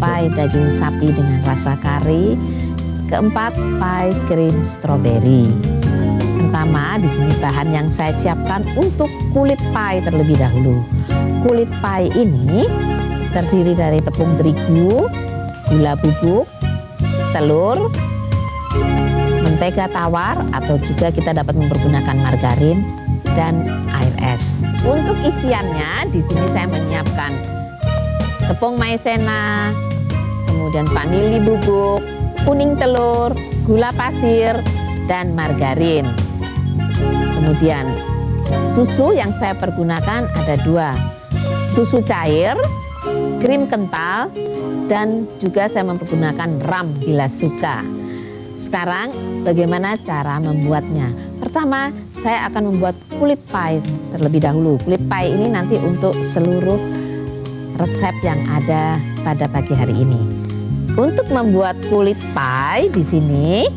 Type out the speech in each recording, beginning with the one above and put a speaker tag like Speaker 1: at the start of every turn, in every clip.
Speaker 1: pie daging sapi dengan rasa kari. Keempat, pie krim stroberi. Pertama, di sini bahan yang saya siapkan untuk kulit pie terlebih dahulu. Kulit pie ini terdiri dari tepung terigu, gula bubuk, telur, mentega tawar, atau juga kita dapat mempergunakan margarin dan air es. Untuk isiannya, di sini saya menyiapkan tepung maizena, kemudian vanili bubuk, kuning telur, gula pasir, dan margarin. Kemudian susu yang saya pergunakan ada 2, susu cair, krim kental, dan juga saya mempergunakan ram bila suka. Sekarang bagaimana cara membuatnya? Pertama, saya akan membuat kulit pie terlebih dahulu. Kulit pie ini nanti untuk seluruh resep yang ada pada pagi hari ini. Untuk membuat kulit pie di sini,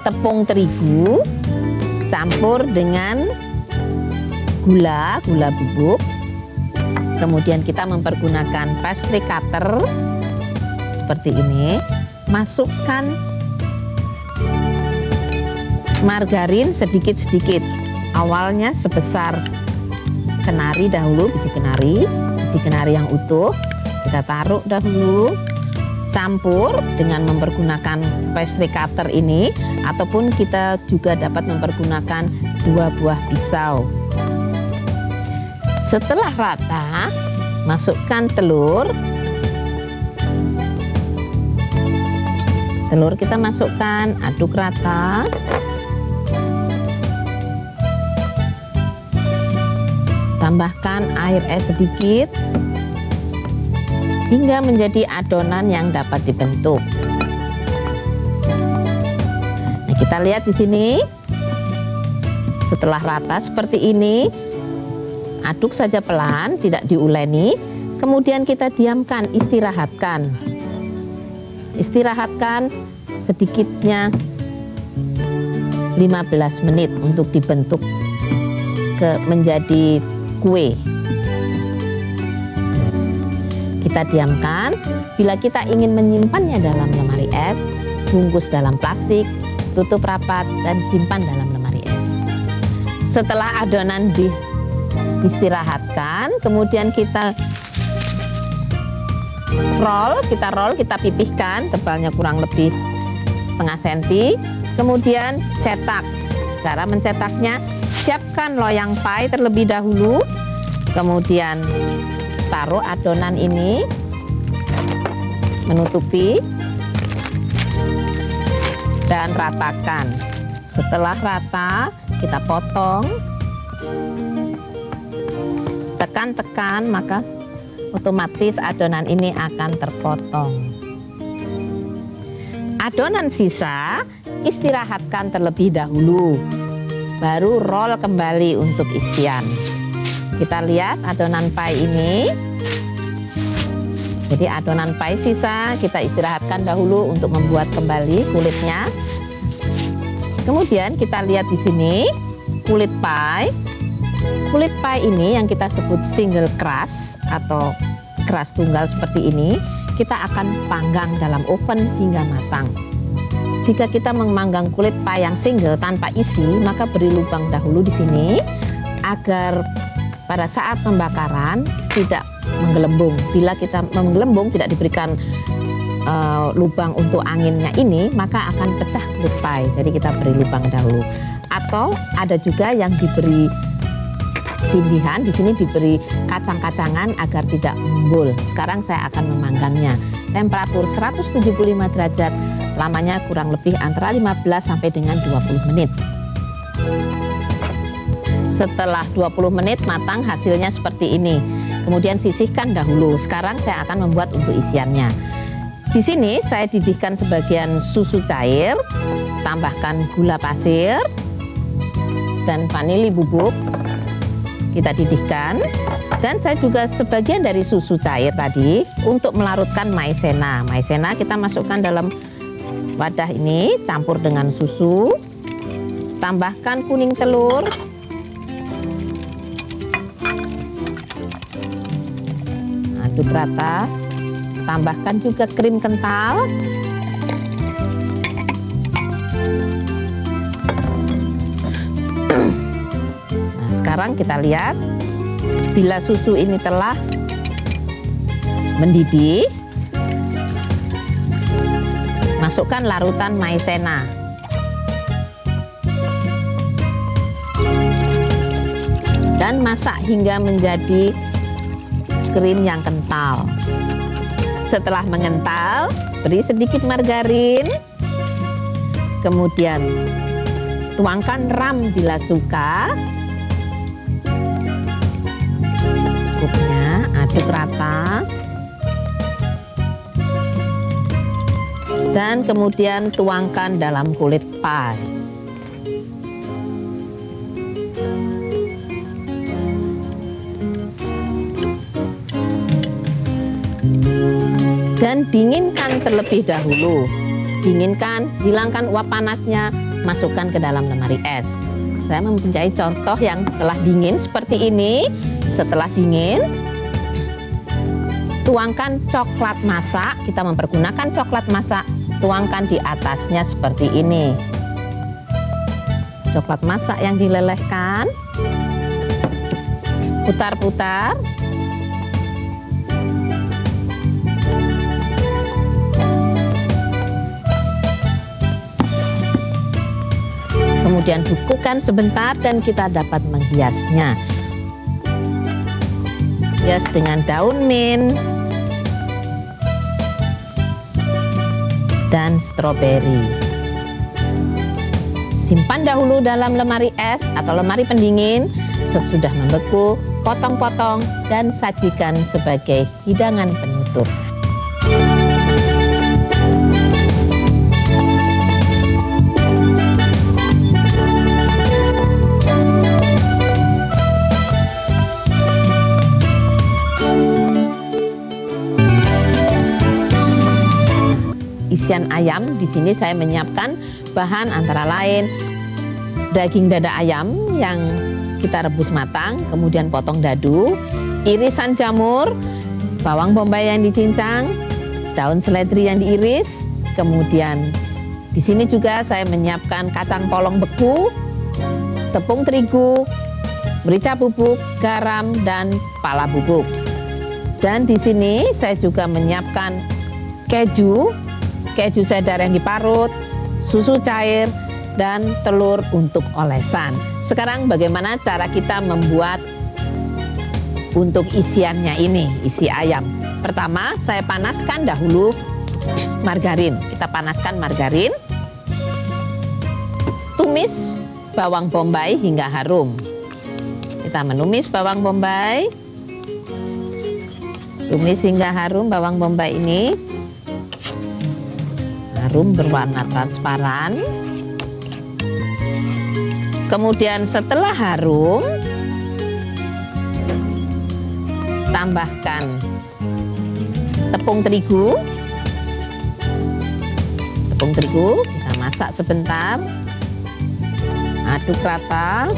Speaker 1: tepung terigu campur dengan gula bubuk. Kemudian kita mempergunakan pastry cutter seperti ini. Masukkan margarin sedikit-sedikit. Awalnya sebesar kenari dahulu, biji kenari yang utuh. Kita taruh dahulu, campur dengan mempergunakan pastry cutter ini, ataupun kita juga dapat mempergunakan 2 buah pisau. Setelah rata, masukkan telur. Telur kita masukkan, aduk rata. Tambahkan air es sedikit hingga menjadi adonan yang dapat dibentuk. Nah, kita lihat di sini. Setelah rata seperti ini, aduk saja pelan, tidak diuleni. Kemudian kita diamkan, istirahatkan. Istirahatkan sedikitnya 15 menit untuk dibentuk menjadi kue. Kita diamkan. Bila kita ingin menyimpannya dalam lemari es, bungkus dalam plastik, tutup rapat, dan simpan dalam lemari es. Setelah adonan diistirahatkan, kemudian kita roll, kita pipihkan, tebalnya kurang lebih setengah senti. Kemudian cetak. Cara mencetaknya, siapkan loyang pie terlebih dahulu, kemudian taruh adonan ini, menutupi, dan ratakan. Setelah rata, kita potong, tekan-tekan, maka otomatis adonan ini akan terpotong. Adonan sisa istirahatkan terlebih dahulu, baru roll kembali untuk isian. Kita lihat adonan pie ini. Jadi adonan pie sisa kita istirahatkan dahulu untuk membuat kembali kulitnya. Kemudian kita lihat di sini kulit pie. Kulit pie ini yang kita sebut single crust atau crust tunggal seperti ini, kita akan panggang dalam oven hingga matang. Jika kita memanggang kulit pie yang single tanpa isi, maka beri lubang dahulu di sini agar pada saat pembakaran tidak menggelembung. Bila kita menggelembung, tidak diberikan lubang untuk anginnya ini, maka akan pecah kulit pie. Jadi kita beri lubang dahulu. Atau ada juga yang diberi tindihan, di sini diberi kacang-kacangan agar tidak embul. Sekarang saya akan memanggangnya. Temperatur 175 derajat, lamanya kurang lebih antara 15 sampai dengan 20 menit. Setelah 20 menit matang, hasilnya seperti ini. Kemudian sisihkan dahulu. Sekarang saya akan membuat untuk isiannya. Di sini saya didihkan sebagian susu cair, tambahkan gula pasir dan vanili bubuk. Kita didihkan, dan saya juga sebagian dari susu cair tadi untuk melarutkan maizena. Maizena kita masukkan dalam wadah ini, campur dengan susu, tambahkan kuning telur, aduk rata, tambahkan juga krim kental. Nah, sekarang kita lihat bila susu ini telah mendidih, masukkan larutan maizena. Dan masak hingga menjadi krim yang kental. Setelah mengental, beri sedikit margarin. Kemudian tuangkan ram bila suka. Cukupnya, aduk rata. Dan kemudian tuangkan dalam kulit pie. Dan dinginkan terlebih dahulu. Dinginkan, hilangkan uap panasnya, masukkan ke dalam lemari es. Saya mempunyai contoh yang telah dingin seperti ini. Setelah dingin, tuangkan coklat masak. Kita mempergunakan coklat masak, tuangkan di atasnya seperti ini. Coklat masak yang dilelehkan, putar-putar. Kemudian bukukan sebentar dan kita dapat menghiasnya. Hias dengan daun mint dan stroberi. Simpan dahulu dalam lemari es atau lemari pendingin. Sesudah membeku, potong-potong dan sajikan sebagai hidangan penutup. Isian ayam, di sini saya menyiapkan bahan antara lain daging dada ayam yang kita rebus matang, kemudian potong dadu, irisan jamur, bawang bombay yang dicincang, daun seledri yang diiris, kemudian di sini juga saya menyiapkan kacang polong beku, tepung terigu, merica bubuk, garam dan pala bubuk. Dan di sini saya juga menyiapkan keju cheddar yang diparut, susu cair, dan telur untuk olesan. Sekarang bagaimana cara kita membuat untuk isiannya ini, isi ayam. Pertama, saya panaskan dahulu margarin. Kita panaskan margarin. Tumis bawang bombay hingga harum. Kita menumis bawang bombay. Tumis hingga harum bawang bombay ini. Harum berwarna transparan. Kemudian setelah harum, tambahkan tepung terigu. Tepung terigu kita masak sebentar. Aduk rata.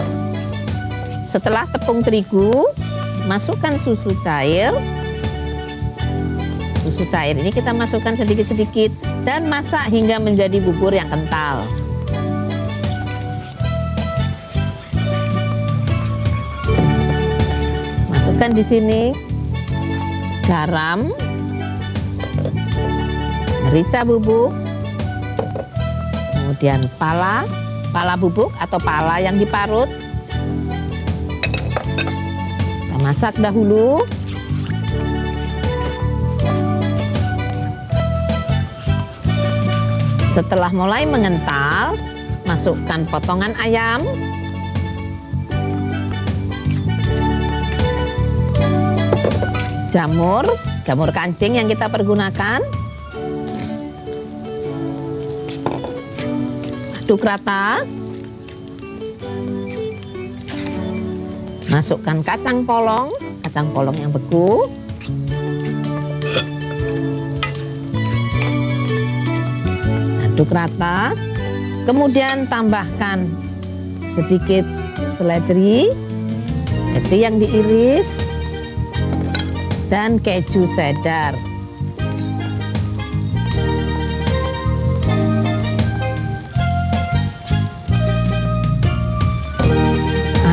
Speaker 1: Setelah tepung terigu, masukkan susu cair. Susu cair ini kita masukkan sedikit-sedikit dan masak hingga menjadi bubur yang kental. Masukkan di sini garam, merica bubuk, kemudian pala bubuk atau pala yang diparut. Kita masak dahulu. Setelah mulai mengental, masukkan potongan ayam. Jamur kancing yang kita pergunakan. Aduk rata. Masukkan kacang polong yang beku. Aduk rata, kemudian tambahkan sedikit seledri yang diiris dan keju cheddar.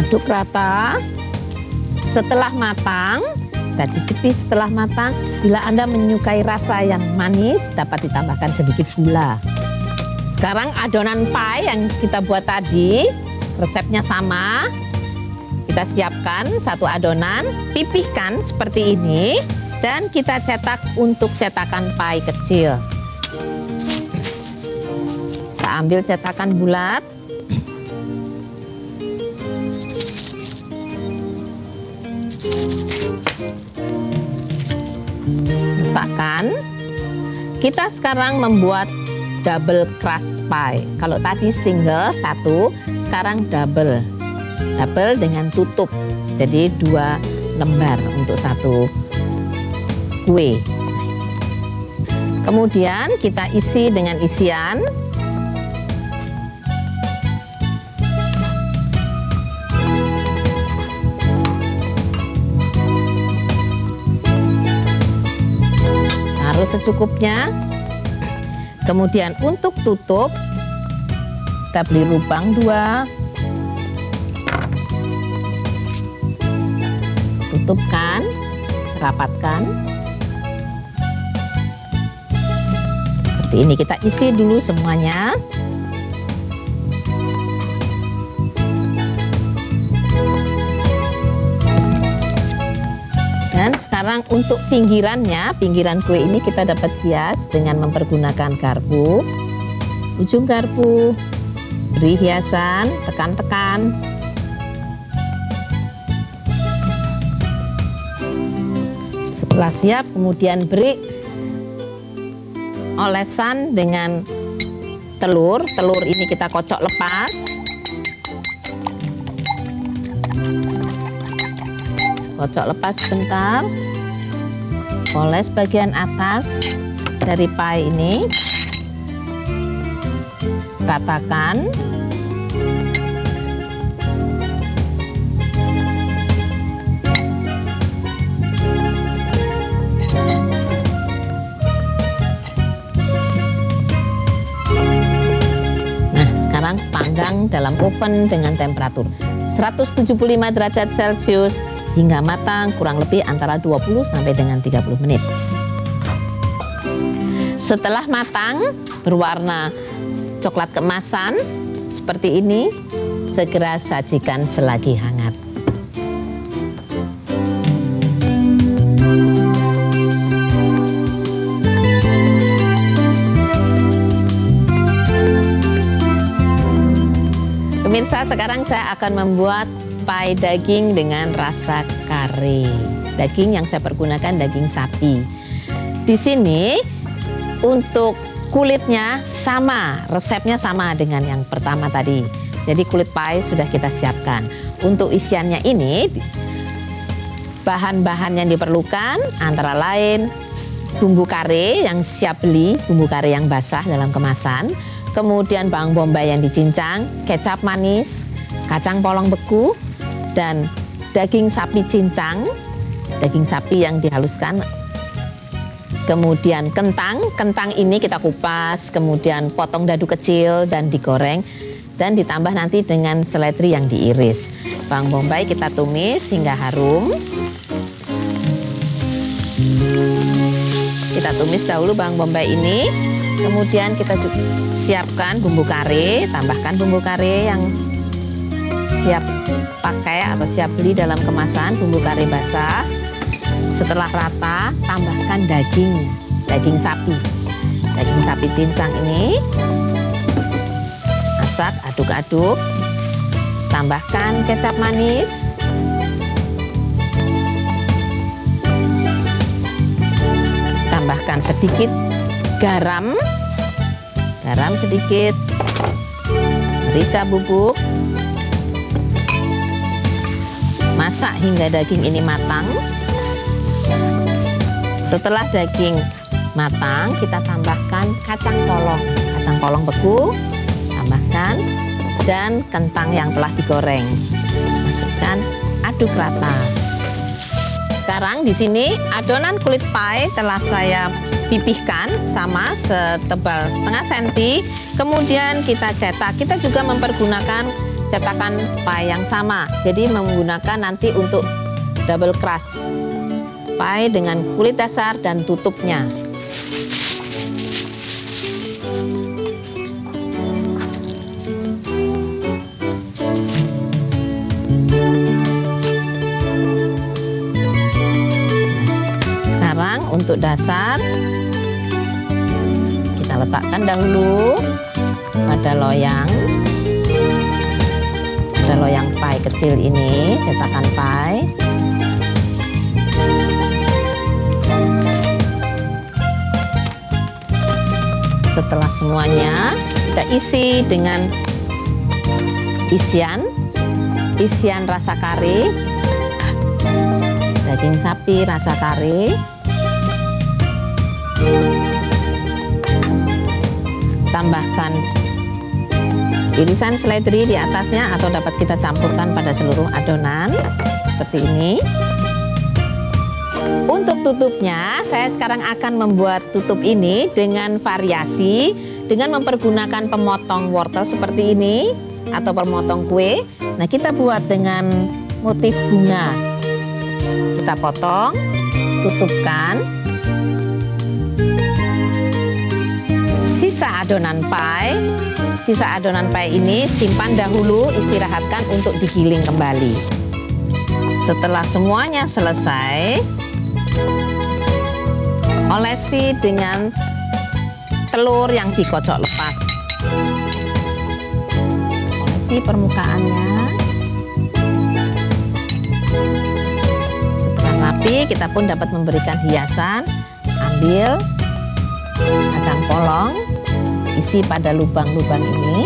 Speaker 1: Aduk rata. Setelah matang, kita cicipi setelah matang. Bila Anda menyukai rasa yang manis, dapat ditambahkan sedikit gula. Sekarang adonan pie yang kita buat tadi, resepnya sama. Kita siapkan satu adonan, pipihkan seperti ini, dan kita cetak untuk cetakan pie kecil. Kita ambil cetakan bulat. Letakkan. Kita sekarang membuat double crust pie. Kalau tadi single satu, sekarang double. Double dengan tutup. Jadi 2 lembar untuk satu kue. Kemudian kita isi dengan isian. Taruh secukupnya. Kemudian untuk tutup, kita beli lubang 2. Tutupkan, rapatkan. Seperti ini, kita isi dulu semuanya. Dan sekarang untuk pinggirannya, pinggiran kue ini kita dapat hias dengan mempergunakan garpu. Ujung garpu, beri hiasan, tekan-tekan. Setelah siap, kemudian beri olesan dengan telur. Telur ini kita kocok lepas. Kocok lepas sebentar. Oles bagian atas dari pie ini. Ratakan. Panggang dalam oven dengan temperatur 175 derajat Celcius hingga matang, kurang lebih antara 20 sampai dengan 30 menit. Setelah matang, berwarna coklat keemasan seperti ini, segera sajikan selagi hangat. Pemirsa, sekarang saya akan membuat pie daging dengan rasa kari. Daging yang saya pergunakan daging sapi. Di sini untuk kulitnya sama, resepnya sama dengan yang pertama tadi. Jadi kulit pie sudah kita siapkan. Untuk isiannya ini, bahan-bahan yang diperlukan antara lain bumbu kare yang siap beli, bumbu kare yang basah dalam kemasan. Kemudian bawang bombay yang dicincang, kecap manis, kacang polong beku, dan daging sapi cincang, daging sapi yang dihaluskan. Kemudian kentang ini kita kupas, kemudian potong dadu kecil dan digoreng, dan ditambah nanti dengan seledri yang diiris. Bawang bombay kita tumis hingga harum. Kita tumis dahulu bawang bombay ini. Kemudian kita siapkan bumbu kare, tambahkan bumbu kare yang siap pakai atau siap beli dalam kemasan, bumbu kare basah. Setelah rata, tambahkan daging sapi. Daging sapi cincang ini. Masak, aduk-aduk. Tambahkan kecap manis. Tambahkan sedikit garam sedikit, merica bubuk. Masak hingga daging ini matang. Setelah daging matang, kita tambahkan kacang polong beku, tambahkan, dan kentang yang telah digoreng. Masukkan, aduk rata. Sekarang di sini adonan kulit pie telah saya pipihkan sama setebal setengah senti. Kemudian kita cetak. Kita juga mempergunakan cetakan pie yang sama. Jadi menggunakan nanti untuk double crust pie dengan kulit dasar dan tutupnya. Sekarang untuk dasar kita letakkan dahulu pada loyang pie kecil ini, cetakan pie. Setelah semuanya kita isi dengan isian rasa kari, daging sapi rasa kari, tambahkan irisan seledri di atasnya atau dapat kita campurkan pada seluruh adonan seperti ini. Untuk tutupnya, saya sekarang akan membuat tutup ini dengan variasi, dengan mempergunakan pemotong wortel seperti ini atau pemotong kue. Nah, kita buat dengan motif bunga. Kita potong, tutupkan. Sisa adonan pie ini simpan dahulu, istirahatkan untuk digiling kembali. Setelah semuanya selesai, olesi dengan telur yang dikocok lepas. Olesi permukaannya. Setelah rapi, kita pun dapat memberikan hiasan. Ambil kacang polong, isi pada lubang-lubang ini.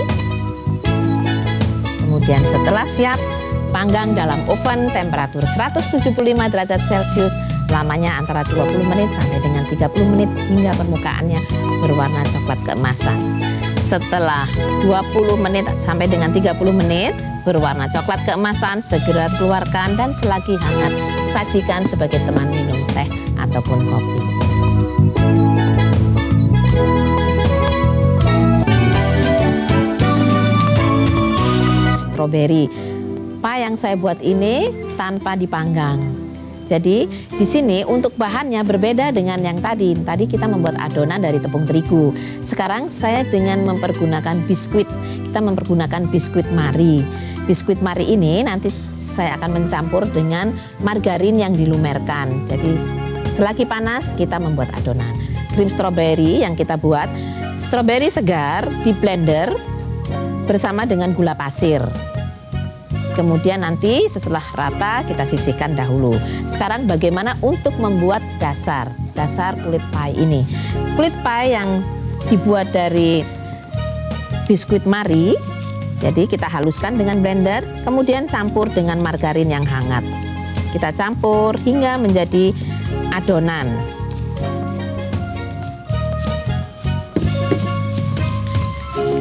Speaker 1: Kemudian setelah siap, panggang dalam oven temperatur 175 derajat Celcius, lamanya antara 20 menit sampai dengan 30 menit hingga permukaannya berwarna coklat keemasan. Setelah 20 menit sampai dengan 30 menit berwarna coklat keemasan, segera keluarkan dan selagi hangat sajikan sebagai teman minum teh ataupun kopi. Stroberi pie yang saya buat ini tanpa dipanggang. Jadi di sini untuk bahannya berbeda dengan yang tadi. Tadi kita membuat adonan dari tepung terigu. Sekarang saya dengan mempergunakan biskuit. Kita mempergunakan biskuit Marie. Biskuit Marie ini nanti saya akan mencampur dengan margarin yang dilumerkan. Jadi selagi panas kita membuat adonan. Krim stroberi yang kita buat, stroberi segar di blender bersama dengan gula pasir. Kemudian nanti setelah rata kita sisihkan dahulu. Sekarang bagaimana untuk membuat dasar kulit pie ini. Kulit pie yang dibuat dari biskuit Marie, jadi kita haluskan dengan blender, kemudian campur dengan margarin yang hangat. Kita campur hingga menjadi adonan.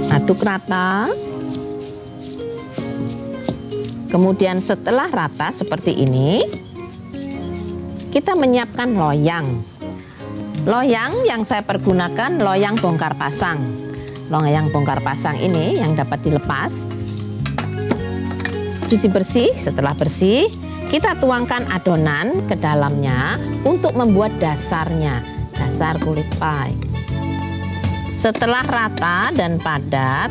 Speaker 1: Aduk rata. Kemudian setelah rata seperti ini, kita menyiapkan loyang. Loyang yang saya pergunakan loyang bongkar pasang. Loyang bongkar pasang ini yang dapat dilepas. Cuci bersih, setelah bersih, kita tuangkan adonan ke dalamnya untuk membuat dasarnya, dasar kulit pie. Setelah rata dan padat,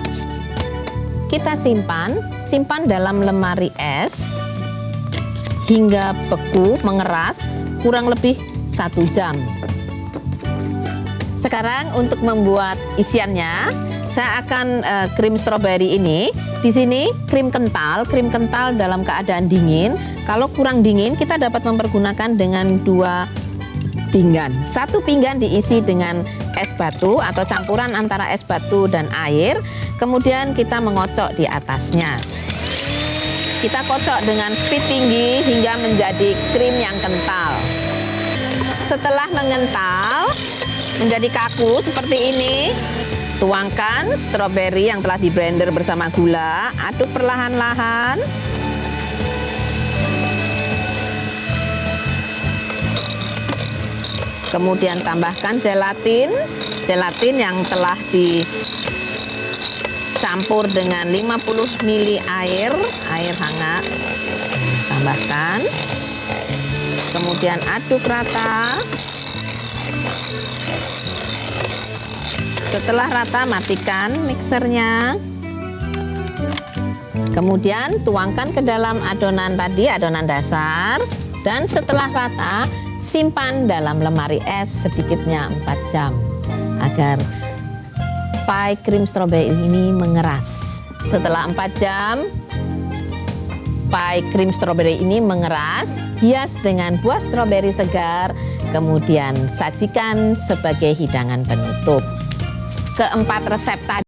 Speaker 1: kita simpan dalam lemari es hingga beku mengeras kurang lebih 1 jam. Sekarang untuk membuat isiannya, saya akan krim stroberi ini. Di sini krim kental dalam keadaan dingin. Kalau kurang dingin kita dapat mempergunakan dengan 2 pinggan. 1 pinggan diisi dengan es batu atau campuran antara es batu dan air. Kemudian kita mengocok di atasnya. Kita kocok dengan speed tinggi hingga menjadi krim yang kental. Setelah mengental menjadi kaku seperti ini, tuangkan stroberi yang telah di blender bersama gula, aduk perlahan-lahan. Kemudian tambahkan gelatin yang telah campur dengan 50 ml air hangat. Tambahkan. Kemudian aduk rata. Setelah rata, matikan mixernya. Kemudian tuangkan ke dalam adonan tadi, adonan dasar. Dan setelah rata, simpan dalam lemari es sedikitnya 4 jam agar pie krim stroberi ini mengeras. Setelah 4 jam, pie krim stroberi ini mengeras, hias dengan buah stroberi segar, kemudian sajikan sebagai hidangan penutup. Keempat resep tadi